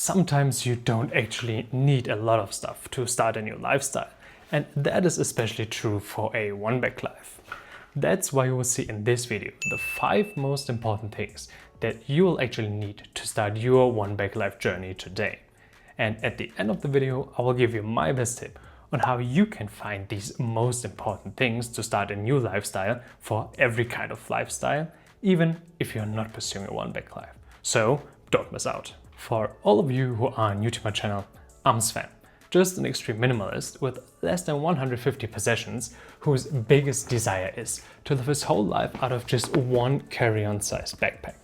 sometimes you don't actually need a lot of stuff to start a new lifestyle, and that is especially true for a one-bag life. That's why you will see in this video the 5 most important things that you will actually need to start your one-bag life journey today. And at the end of the video, I will give you my best tip on how you can find these most important things to start a new lifestyle for every kind of lifestyle, even if you're not pursuing a one-bag life. So don't miss out. For all of you who are new to my channel, I'm Sven, just an extreme minimalist with less than 150 possessions, whose biggest desire is to live his whole life out of just one carry-on size backpack.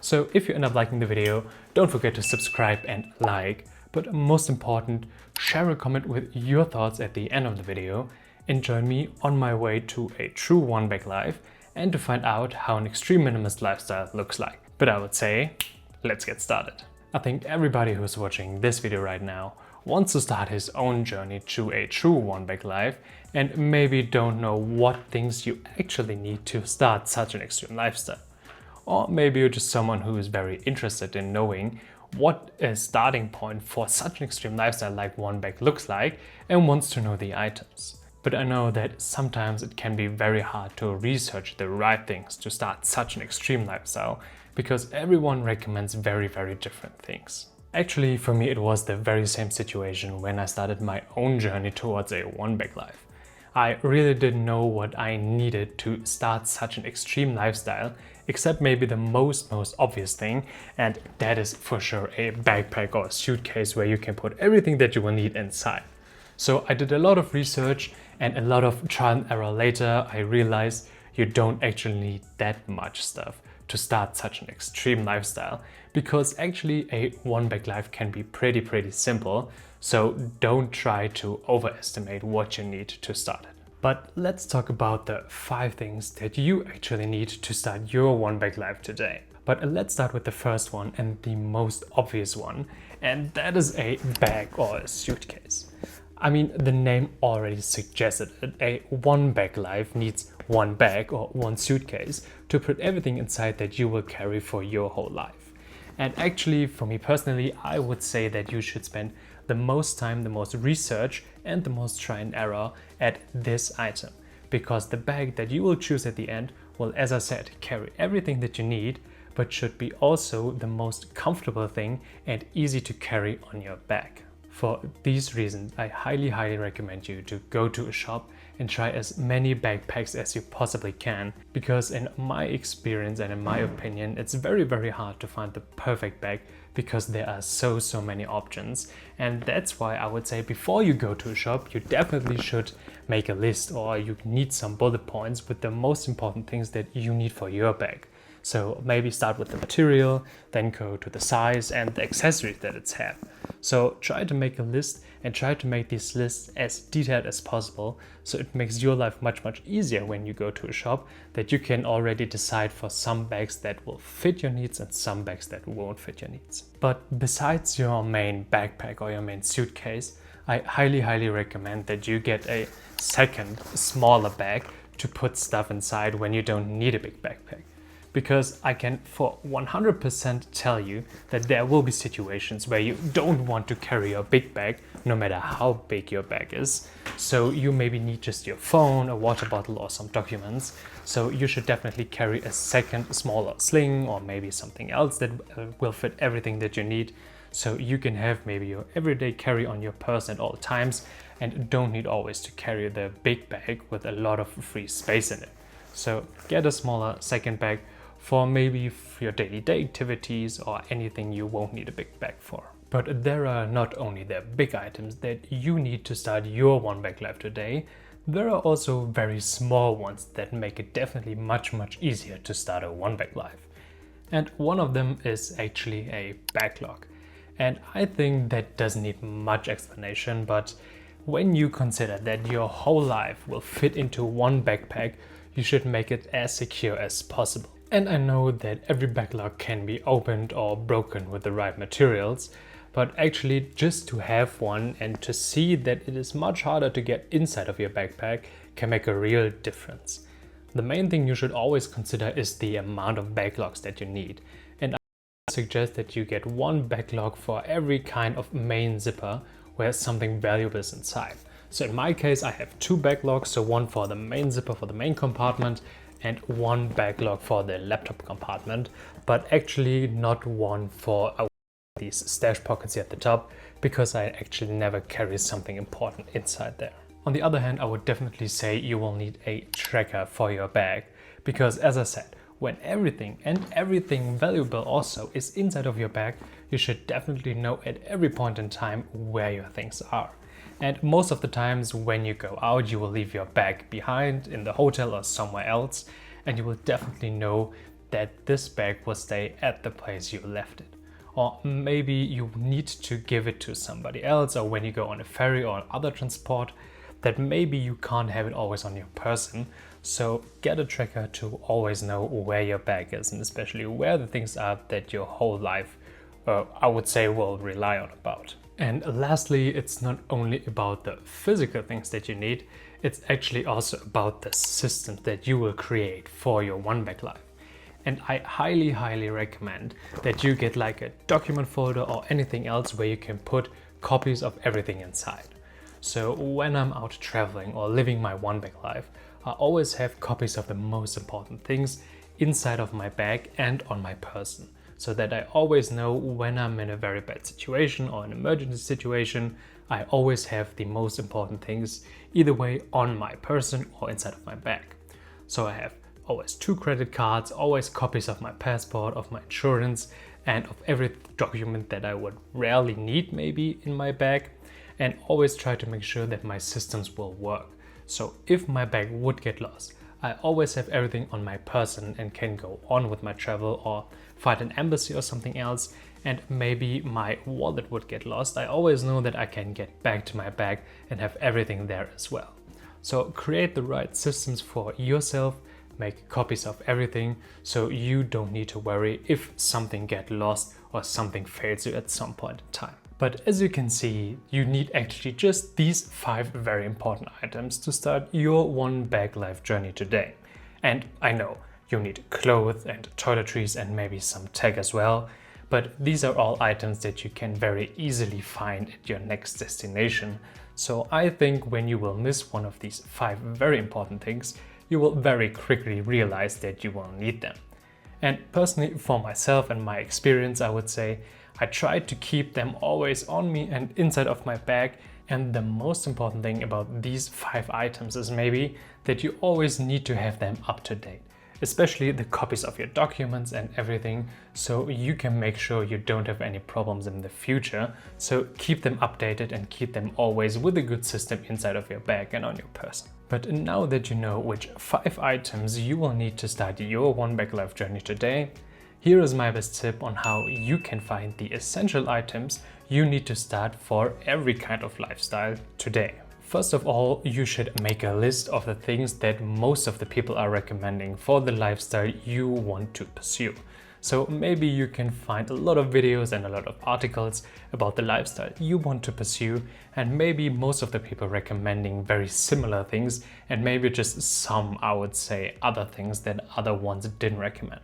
So if you end up liking the video, don't forget to subscribe and like, but most important, share a comment with your thoughts at the end of the video and join me on my way to a true one-bag life and to find out how an extreme minimalist lifestyle looks like. But I would say, let's get started. I think everybody who's watching this video right now wants to start his own journey to a true one-bag life and maybe don't know what things you actually need to start such an extreme lifestyle. Or maybe you're just someone who is very interested in knowing what a starting point for such an extreme lifestyle like one-bag looks like and wants to know the items. But I know that sometimes it can be very hard to research the right things to start such an extreme lifestyle, because everyone recommends very different things. Actually, for me it was the very same situation when I started my own journey towards a one-bag life. I really didn't know what I needed to start such an extreme lifestyle, except maybe the most obvious thing, and that is for sure a backpack or a suitcase where you can put everything that you will need inside. So I did a lot of research, and a lot of trial and error later I realized you don't actually need that much stuff to start such an extreme lifestyle, because actually a one-bag life can be pretty simple, so don't try to overestimate what you need to start it. But let's talk about the 5 things that you actually need to start your one-bag life today. But let's start with the first one and the most obvious one, and that is a bag or a suitcase. I mean, the name already suggested it. A one-bag life needs one bag or one suitcase to put everything inside that you will carry for your whole life. And actually, for me personally, I would say that you should spend the most time, the most research and the most try and error at this item, because the bag that you will choose at the end will, as I said, carry everything that you need, but should be also the most comfortable thing and easy to carry on your back. For these reasons, I highly recommend you to go to a shop and try as many backpacks as you possibly can, because in my experience and in my opinion, it's very hard to find the perfect bag, because there are so many options. And that's why I would say before you go to a shop, you definitely should make a list, or you need some bullet points with the most important things that you need for your bag. So maybe start with the material, then go to the size and the accessories that it's have. So try to make a list and try to make these lists as detailed as possible, so it makes your life much easier when you go to a shop, that you can already decide for some bags that will fit your needs and some bags that won't fit your needs. But besides your main backpack or your main suitcase, I highly recommend that you get a second smaller bag to put stuff inside when you don't need a big backpack. Because I can for 100% tell you that there will be situations where you don't want to carry your big bag, no matter how big your bag is. So you maybe need just your phone, a water bottle or some documents. So you should definitely carry a second smaller sling or maybe something else that will fit everything that you need. So you can have maybe your everyday carry on your person at all times and don't need always to carry the big bag with a lot of free space in it. So get a smaller second bag for maybe your day-to-day activities or anything you won't need a big bag for. But there are not only the big items that you need to start your one-bag life today, there are also very small ones that make it definitely much easier to start a one-bag life. And one of them is actually a backlog. And I think that doesn't need much explanation, but when you consider that your whole life will fit into one backpack, you should make it as secure as possible. And I know that every backlog can be opened or broken with the right materials, but actually just to have one and to see that it is much harder to get inside of your backpack can make a real difference. The main thing you should always consider is the amount of backlogs that you need. I suggest that you get one backlog for every kind of main zipper where something valuable is inside. So in my case, I have two backlogs, so one for the main zipper for the main compartment and one backlog for the laptop compartment, but actually not one for these stash pockets here at the top, because I actually never carry something important inside there. On the other hand, I would definitely say you will need a tracker for your bag, because as I said, when everything and everything valuable also is inside of your bag, you should definitely know at every point in time where your things are. And most of the times when you go out, you will leave your bag behind in the hotel or somewhere else, and you will definitely know that this bag will stay at the place you left it. Or maybe you need to give it to somebody else, or when you go on a ferry or other transport, that maybe you can't have it always on your person. So get a tracker to always know where your bag is, and especially where the things are that your whole life, I would say, will rely on about. And lastly, it's not only about the physical things that you need, it's actually also about the system that you will create for your one bag life. And I highly recommend that you get like a document folder or anything else where you can put copies of everything inside. So when I'm out traveling or living my one bag life, I always have copies of the most important things inside of my bag and on my person, so that I always know when I'm in a very bad situation or an emergency situation, I always have the most important things either way on my person or inside of my bag. So I have always 2 credit cards, always copies of my passport, of my insurance, and of every document that I would rarely need maybe in my bag, and always try to make sure that my systems will work. So if my bag would get lost, I always have everything on my person and can go on with my travel or find an embassy or something else. And maybe my wallet would get lost, I always know that I can get back to my bag and have everything there as well. So create the right systems for yourself, make copies of everything, so you don't need to worry if something gets lost or something fails you at some point in time. But as you can see, you need actually just these 5 very important items to start your one bag life journey today. And I know you need clothes and toiletries and maybe some tech as well, but these are all items that you can very easily find at your next destination. So I think when you will miss one of these 5 very important things, you will very quickly realize that you will need them. And personally, for myself and my experience, I would say I try to keep them always on me and inside of my bag. And the most important thing about these 5 items is maybe that you always need to have them up to date, especially the copies of your documents and everything, so you can make sure you don't have any problems in the future. So keep them updated and keep them always with a good system inside of your bag and on your person. But now that you know which 5 items you will need to start your one bag life journey today, here is my best tip on how you can find the essential items you need to start for every kind of lifestyle today. First of all, you should make a list of the things that most of the people are recommending for the lifestyle you want to pursue. So maybe you can find a lot of videos and a lot of articles about the lifestyle you want to pursue, and maybe most of the people recommending very similar things, and maybe just some, I would say, other things that other ones didn't recommend.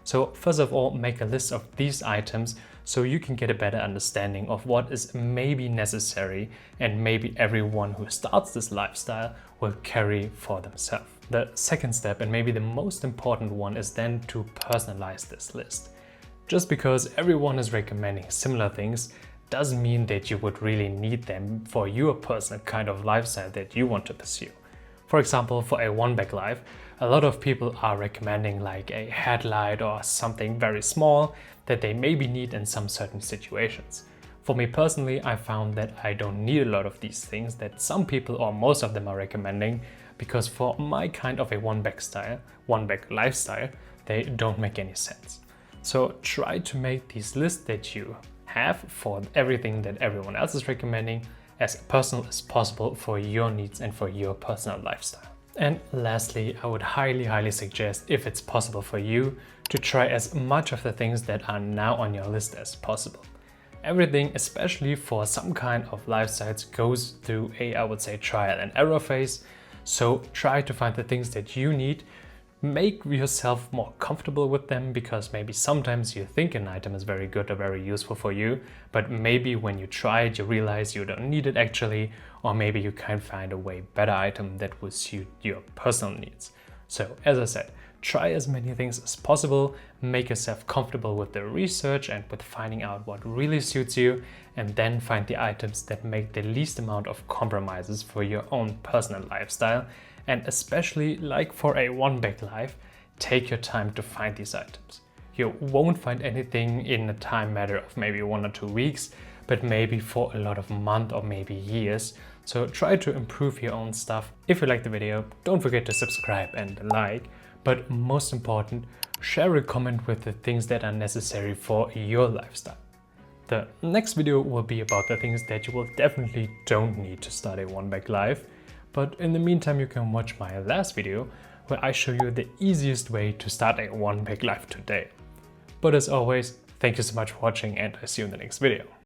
So first of all, make a list of these items so you can get a better understanding of what is maybe necessary and maybe everyone who starts this lifestyle will carry for themselves. The second step, and maybe the most important one, is then to personalize this list. Just because everyone is recommending similar things doesn't mean that you would really need them for your personal kind of lifestyle that you want to pursue. For example, for a one bag life, a lot of people are recommending like a headlight or something very small that they maybe need in some certain situations. For me personally, I found that I don't need a lot of these things that some people or most of them are recommending, because for my kind of a one bag lifestyle, they don't make any sense. So try to make these lists that you have for everything that everyone else is recommending as personal as possible for your needs and for your personal lifestyle. And lastly, I would highly suggest, if it's possible for you, to try as much of the things that are now on your list as possible. Everything, especially for some kind of lifestyles, goes through a, I would say, trial and error phase. So try to find the things that you need Make yourself more comfortable with them, because maybe sometimes you think an item is very good or very useful for you, but maybe when you try it, you realize you don't need it actually, or maybe you can't find a way better item that will suit your personal needs. So as I said, try as many things as possible, make yourself comfortable with the research and with finding out what really suits you, and then find the items that make the least amount of compromises for your own personal lifestyle. And especially, like for a one-bag life, take your time to find these items. You won't find anything in a time matter of maybe 1 or 2 weeks, but maybe for a lot of months or maybe years. So try to improve your own stuff. If you like the video, don't forget to subscribe and like. But most important, share a comment with the things that are necessary for your lifestyle. The next video will be about the things that you will definitely don't need to start a one-bag life. But in the meantime, you can watch my last video where I show you the easiest way to start a one-bag life today. But as always, thank you so much for watching, and I see you in the next video.